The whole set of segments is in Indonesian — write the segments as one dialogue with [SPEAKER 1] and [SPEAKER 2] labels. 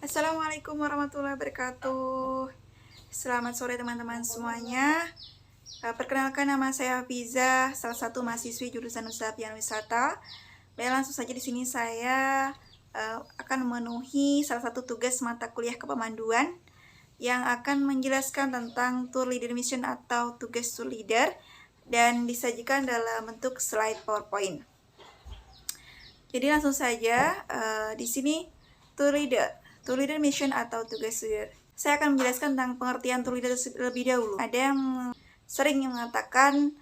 [SPEAKER 1] Assalamualaikum warahmatullahi wabarakatuh. Selamat sore teman-teman semuanya. Perkenalkan, nama saya Hafiza, salah satu mahasiswi jurusan Usaha Pian Wisata. Baik, langsung saja di sini saya akan memenuhi salah satu tugas mata kuliah kepemanduan yang akan menjelaskan tentang tour leader mission atau tugas tour leader dan disajikan dalam bentuk slide PowerPoint. Jadi langsung saja di sini tour leader mission atau tugas leader. Saya akan menjelaskan tentang pengertian tour leader terlebih dahulu. Ada yang sering mengatakan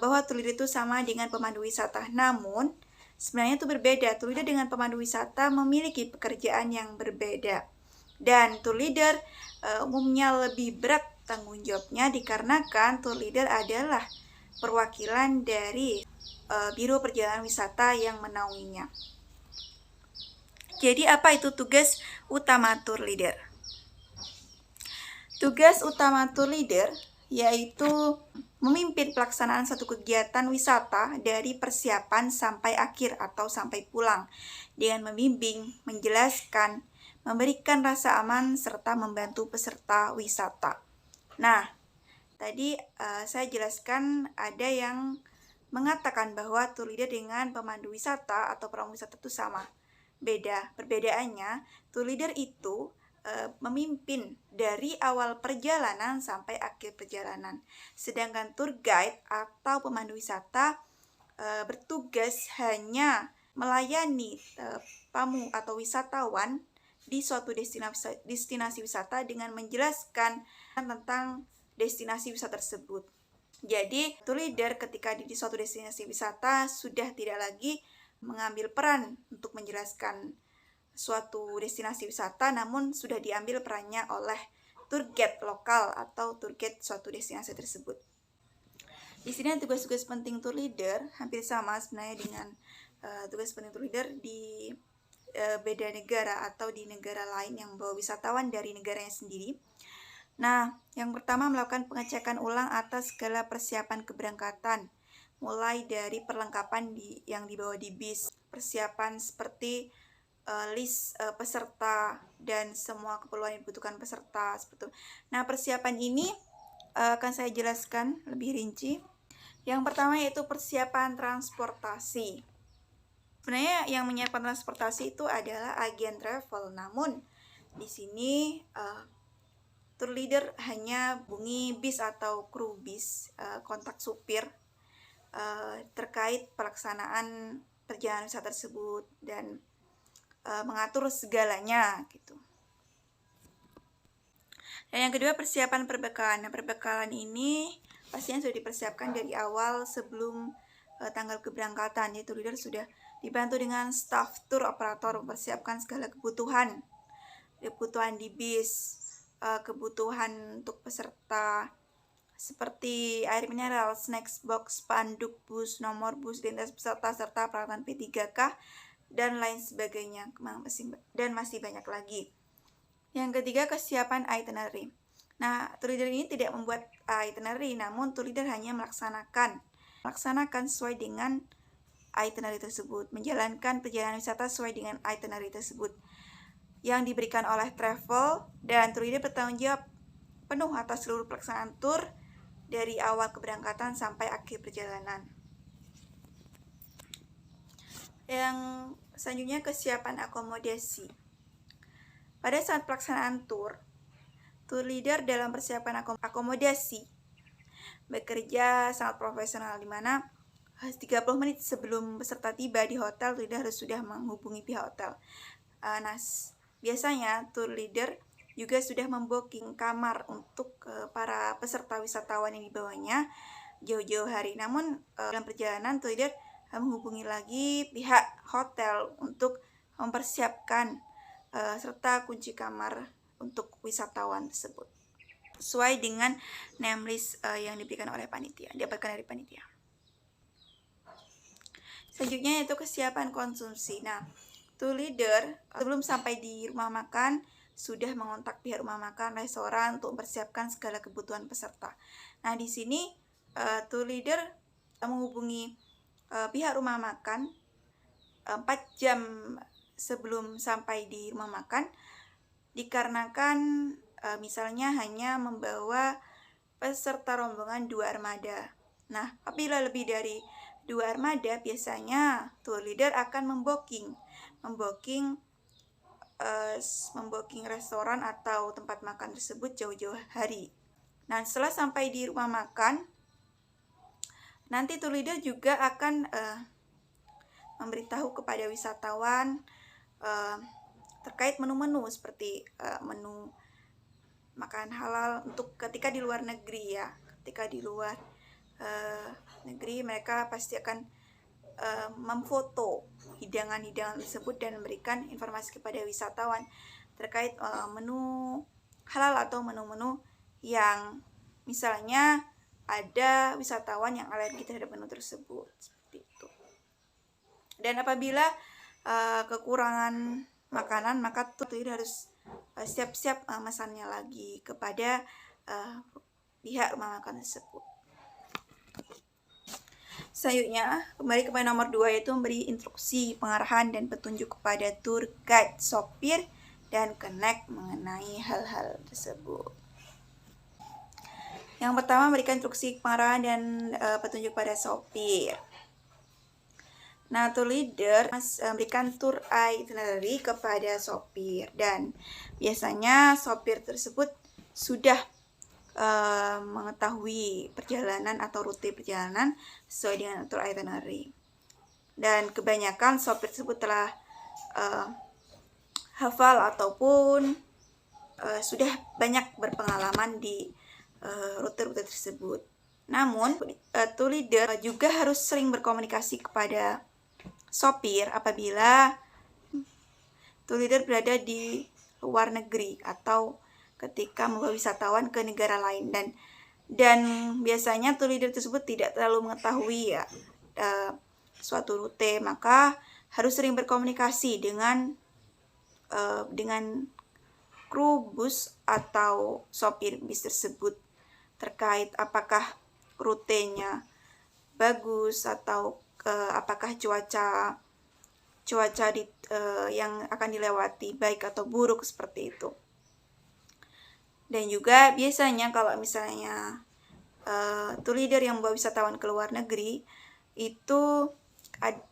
[SPEAKER 1] bahwa tour leader itu sama dengan pemandu wisata. Namun sebenarnya itu berbeda. Tour leader dengan pemandu wisata memiliki pekerjaan yang berbeda. Dan tour leader umumnya lebih berat tanggung jawabnya dikarenakan tour leader adalah perwakilan dari Biro Perjalanan Wisata yang menaunginya. Jadi apa itu tugas utama tour leader? Tugas utama tour leader yaitu memimpin pelaksanaan satu kegiatan wisata dari persiapan sampai akhir atau sampai pulang dengan membimbing, menjelaskan, memberikan rasa aman, serta membantu peserta wisata. Nah, tadi saya jelaskan ada yang mengatakan bahwa tour leader dengan pemandu wisata atau perahu wisata itu sama. Perbedaannya, tour leader itu memimpin dari awal perjalanan sampai akhir perjalanan. Sedangkan tour guide atau pemandu wisata bertugas hanya melayani tamu atau wisatawan di suatu destinasi wisata dengan menjelaskan tentang destinasi wisata tersebut. Jadi, tour leader ketika di suatu destinasi wisata sudah tidak lagi mengambil peran untuk menjelaskan suatu destinasi wisata, namun sudah diambil perannya oleh tour guide lokal atau tour guide suatu destinasi tersebut. Di sini tugas-tugas penting tour leader hampir sama sebenarnya dengan tugas penting tour leader di beda negara atau di negara lain yang membawa wisatawan dari negaranya sendiri. Nah, yang pertama melakukan pengecekan ulang atas segala persiapan keberangkatan, mulai dari perlengkapan yang dibawa di bis, persiapan seperti list peserta dan semua keperluan yang dibutuhkan peserta seperti itu. Nah, persiapan ini akan saya jelaskan lebih rinci. Yang pertama yaitu persiapan transportasi. Sebenarnya yang menyiapkan transportasi itu adalah agen travel, namun di sini tour leader hanya hubungi bis atau kru bis, kontak supir terkait pelaksanaan perjalanan wisata tersebut dan mengatur segalanya gitu. Dan yang kedua, persiapan perbekalan. Nah, perbekalan ini pastinya sudah dipersiapkan dari awal sebelum tanggal keberangkatan. Yaitu leader sudah dibantu dengan staff tour operator mempersiapkan segala kebutuhan di bis, kebutuhan untuk peserta seperti air mineral, snacks box, spanduk bus, nomor bus, identitas peserta, serta peralatan P3K dan lain sebagainya, dan masih banyak lagi. Yang ketiga, kesiapan itinerary. Nah, tour leader ini tidak membuat itinerary, namun tour leader hanya melaksanakan sesuai dengan itinerary tersebut, menjalankan perjalanan wisata sesuai dengan itinerary tersebut yang diberikan oleh travel, dan tour leader bertanggung jawab penuh atas seluruh pelaksanaan tour dari awal keberangkatan sampai akhir perjalanan. Yang selanjutnya, kesiapan akomodasi. Pada saat pelaksanaan tour leader dalam persiapan akomodasi bekerja sangat profesional, di mana 30 menit sebelum peserta tiba di hotel, tour leader harus sudah menghubungi pihak hotel. Nah, biasanya tour leader juga sudah membooking kamar untuk para peserta wisatawan yang dibawanya jauh-jauh hari. Namun dalam perjalanan tour leader menghubungi lagi pihak hotel untuk mempersiapkan serta kunci kamar untuk wisatawan tersebut sesuai dengan name list yang diberikan oleh panitia, didapatkan dari panitia. Selanjutnya yaitu kesiapan konsumsi. Nah, tour leader sebelum sampai di rumah makan sudah mengontak pihak rumah makan, restoran untuk mempersiapkan segala kebutuhan peserta. Nah, di sini tour leader menghubungi pihak rumah makan 4 jam sebelum sampai di rumah makan dikarenakan misalnya hanya membawa peserta rombongan 2 armada. Nah, apabila lebih dari 2 armada, biasanya tour leader akan membooking restoran atau tempat makan tersebut jauh-jauh hari. Nah, setelah sampai di rumah makan, nanti tour leader juga akan memberitahu kepada wisatawan terkait menu-menu seperti menu makanan halal untuk ketika di luar negeri ya. Ketika di luar negeri, mereka pasti akan memfoto hidangan-hidangan tersebut dan memberikan informasi kepada wisatawan terkait menu halal atau menu-menu yang misalnya ada wisatawan yang alergi terhadap menu tersebut, seperti itu. Dan apabila kekurangan makanan, maka tuh harus siap-siap memesannya lagi kepada pihak rumah makan tersebut. Selanjutnya, kembali kepada nomor 2, yaitu memberi instruksi, pengarahan, dan petunjuk kepada tour guide, sopir, dan kenek mengenai hal-hal tersebut. Yang pertama, memberikan instruksi, pengarahan, dan petunjuk pada sopir. Nah, tour leader memberikan tour itinerary kepada sopir, dan biasanya sopir tersebut sudah mengetahui perjalanan atau rute perjalanan sesuai dengan tour itinerary. Dan kebanyakan sopir tersebut telah hafal ataupun sudah banyak berpengalaman di rute-rute tersebut. Namun, tour leader juga harus sering berkomunikasi kepada sopir apabila tour leader berada di luar negeri atau ketika membawa wisatawan ke negara lain, dan biasanya tour leader tersebut tidak terlalu mengetahui ya suatu rute, maka harus sering berkomunikasi dengan kru bus atau sopir bis tersebut terkait apakah rutenya bagus atau apakah cuaca yang akan dilewati baik atau buruk, seperti itu. Dan juga biasanya kalau misalnya tour leader yang membawa wisatawan ke luar negeri, itu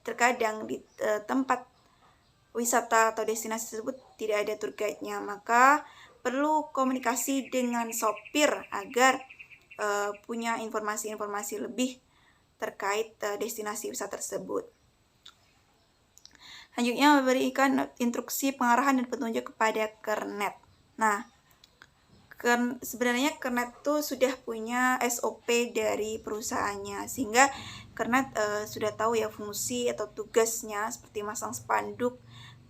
[SPEAKER 1] terkadang di tempat wisata atau destinasi tersebut tidak ada tour guide-nya, maka perlu komunikasi dengan sopir agar punya informasi-informasi lebih terkait destinasi wisata tersebut. Selanjutnya, memberikan instruksi, pengarahan, dan petunjuk kepada kernet. Nah, sebenarnya kernet itu sudah punya SOP dari perusahaannya, sehingga kernet sudah tahu ya fungsi atau tugasnya seperti masang spanduk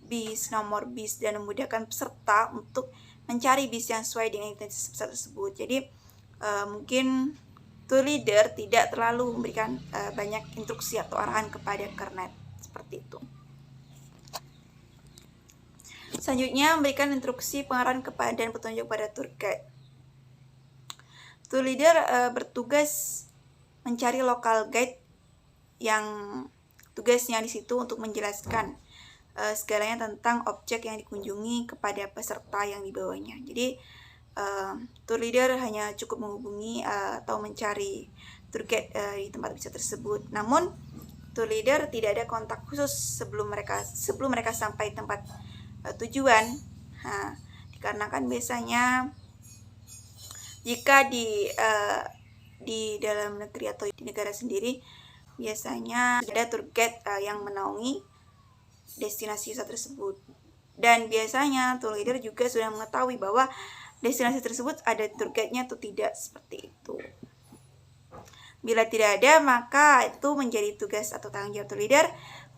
[SPEAKER 1] bis, nomor bis, dan memudahkan peserta untuk mencari bis yang sesuai dengan identitas peserta tersebut. Jadi mungkin tour leader tidak terlalu memberikan banyak instruksi atau arahan kepada kernet, seperti itu. Selanjutnya, memberikan instruksi, pengarahan kepada dan petunjuk pada tour guide. Tour leader bertugas mencari local guide yang tugasnya di situ untuk menjelaskan segalanya tentang objek yang dikunjungi kepada peserta yang dibawanya. Jadi tour leader hanya cukup menghubungi atau mencari tour guide di tempat wisata tersebut. Namun tour leader tidak ada kontak khusus sebelum mereka sampai tempat tujuan. Dikarenakan biasanya jika di dalam negeri atau di negara sendiri, biasanya ada tour guide yang menaungi destinasi wisata tersebut. Dan biasanya tour leader juga sudah mengetahui bahwa destinasi tersebut ada tour guide-nya atau tidak, seperti itu. Bila tidak ada, maka itu menjadi tugas atau tanggung jawab tour leader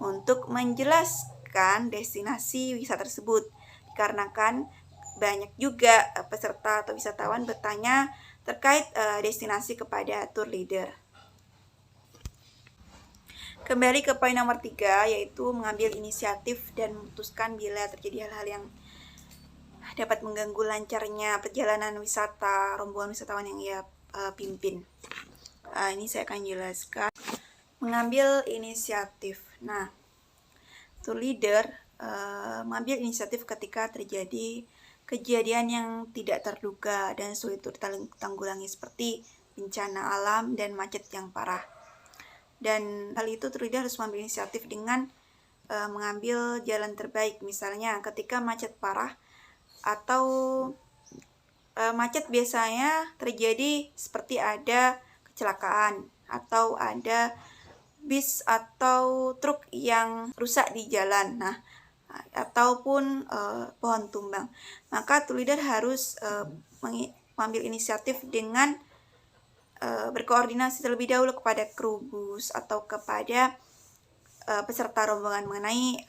[SPEAKER 1] untuk menjelaskan destinasi wisata tersebut. Dikarenakan banyak juga peserta atau wisatawan bertanya terkait destinasi kepada tour leader. Kembali ke poin nomor 3, yaitu mengambil inisiatif dan memutuskan bila terjadi hal-hal yang dapat mengganggu lancarnya perjalanan wisata rombongan wisatawan yang ia pimpin. Ini saya akan jelaskan. Mengambil inisiatif. Nah, tour leader mengambil inisiatif ketika terjadi kejadian yang tidak terduga dan sulit ditanggulangi seperti bencana alam dan macet yang parah. Dan hal itu tour leader harus mengambil inisiatif dengan mengambil jalan terbaik, misalnya ketika macet parah atau macet biasanya terjadi seperti ada kecelakaan atau ada bis atau truk yang rusak di jalan, ataupun pohon tumbang. Maka tour leader harus mengambil inisiatif dengan berkoordinasi terlebih dahulu kepada kru bus atau kepada peserta rombongan mengenai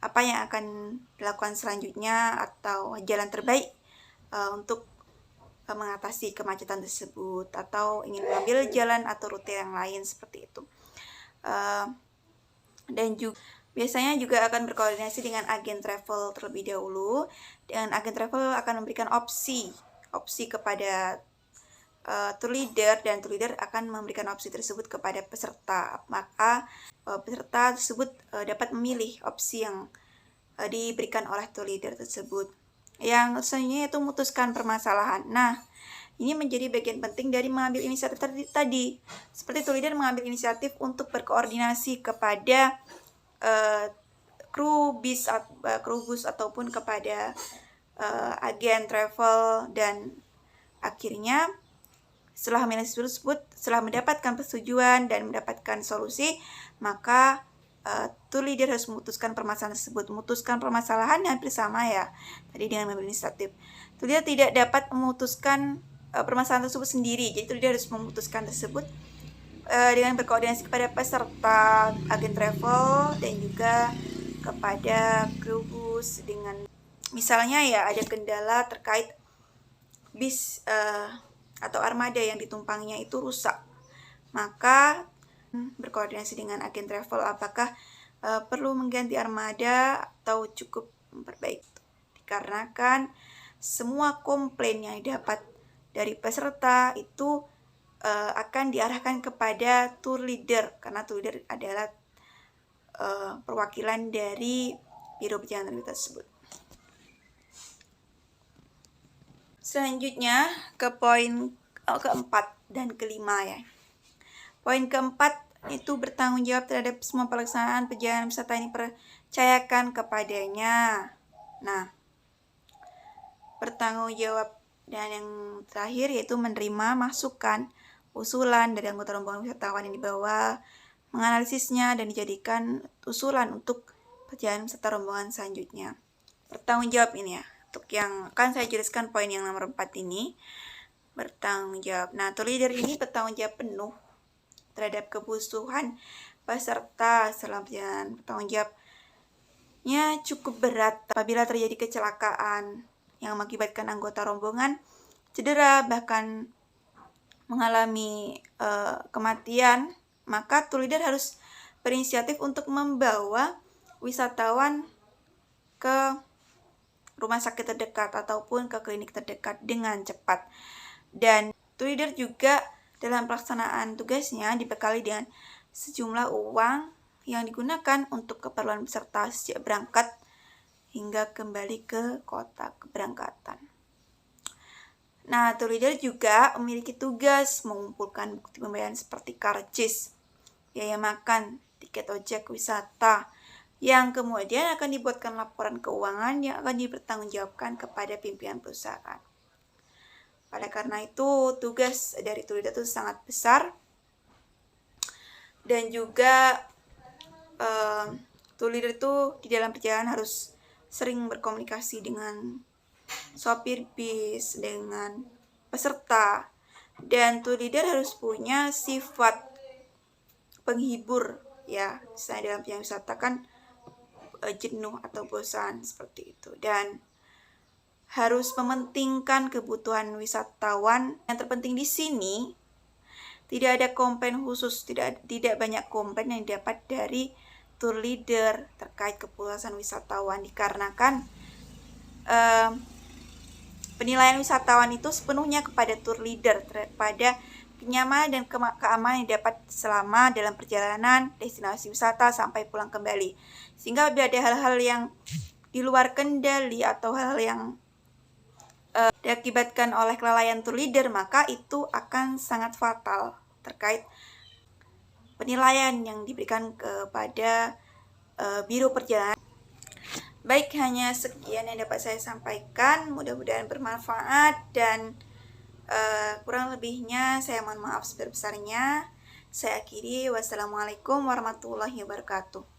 [SPEAKER 1] apa yang akan dilakukan selanjutnya atau jalan terbaik untuk mengatasi kemacetan tersebut, atau ingin mengambil jalan atau rute yang lain seperti itu. Dan juga biasanya juga akan berkoordinasi dengan agen travel terlebih dahulu. Dan agen travel akan memberikan opsi kepada tour leader, dan tour leader akan memberikan opsi tersebut kepada peserta. Maka peserta tersebut dapat memilih opsi yang diberikan oleh tour leader tersebut. Yang selanjutnya itu memutuskan permasalahan. Nah, ini menjadi bagian penting dari mengambil inisiatif tadi. Seperti tour leader mengambil inisiatif untuk berkoordinasi kepada kru bus ataupun kepada agen travel, dan akhirnya setelah mendapatkan persetujuan dan mendapatkan solusi, maka tour leader harus memutuskan permasalahan tersebut. Memutuskan permasalahan hampir sama ya tadi dengan mengambil inisiatif. Tour leader tidak dapat memutuskan permasalahan tersebut sendiri. Jadi tour leader harus memutuskan tersebut dengan berkoordinasi kepada peserta, agen travel, dan juga kepada kru bus. Dengan misalnya ya ada kendala terkait bis atau armada yang ditumpanginya itu rusak, maka berkoordinasi dengan agen travel apakah perlu mengganti armada atau cukup memperbaiki. Dikarenakan semua komplain yang didapat dari peserta itu akan diarahkan kepada tour leader, karena tour leader adalah perwakilan dari biro perjalanan tersebut. Selanjutnya ke poin keempat dan kelima ya. Poin keempat itu bertanggung jawab terhadap semua pelaksanaan perjalanan wisata yang dipercayakan kepadanya. Nah, bertanggung jawab, dan yang terakhir yaitu menerima masukan, usulan dari anggota rombongan wisatawan yang dibawa, menganalisisnya dan dijadikan usulan untuk perjalanan wisata rombongan selanjutnya. Bertanggung jawab ini ya, untuk yang akan saya jelaskan poin yang nomor 4 ini, bertanggung jawab. Nah, tour leader ini bertanggung jawab penuh terhadap kebutuhan peserta selama perjalanan. Bertanggung jawabnya cukup berat apabila terjadi kecelakaan yang mengakibatkan anggota rombongan cedera, bahkan mengalami kematian, maka tour leader harus berinisiatif untuk membawa wisatawan ke rumah sakit terdekat ataupun ke klinik terdekat dengan cepat. Dan tour leader juga dalam pelaksanaan tugasnya dibekali dengan sejumlah uang yang digunakan untuk keperluan peserta sejak berangkat hingga kembali ke kota keberangkatan. Nah, tour leader juga memiliki tugas mengumpulkan bukti pembayaran seperti karcis, biaya makan, tiket ojek wisata, yang kemudian akan dibuatkan laporan keuangan yang akan dipertanggungjawabkan kepada pimpinan perusahaan. Oleh karena itu, tugas dari tour leader itu sangat besar, dan juga tour leader itu di dalam perjalanan harus sering berkomunikasi dengan sopir bis, dengan peserta, dan tour leader harus punya sifat penghibur ya. Misalnya dalam perjalanan wisata kan jenuh atau bosan seperti itu, dan harus mementingkan kebutuhan wisatawan. Yang terpenting di sini tidak ada komplain khusus, tidak banyak komplain yang didapat dari tour leader terkait kepuasan wisatawan, dikarenakan penilaian wisatawan itu sepenuhnya kepada tour leader, pada kenyamanan dan keamanan yang dapat selama dalam perjalanan destinasi wisata sampai pulang kembali. Sehingga bila ada hal-hal yang di luar kendali atau hal-hal yang diakibatkan oleh kelalaian tour leader, maka itu akan sangat fatal terkait penilaian yang diberikan kepada biro perjalanan. Baik, hanya sekian yang dapat saya sampaikan. Mudah-mudahan bermanfaat dan kurang lebihnya saya mohon maaf sebesar-besarnya. Saya akhiri. Wassalamualaikum warahmatullahi wabarakatuh.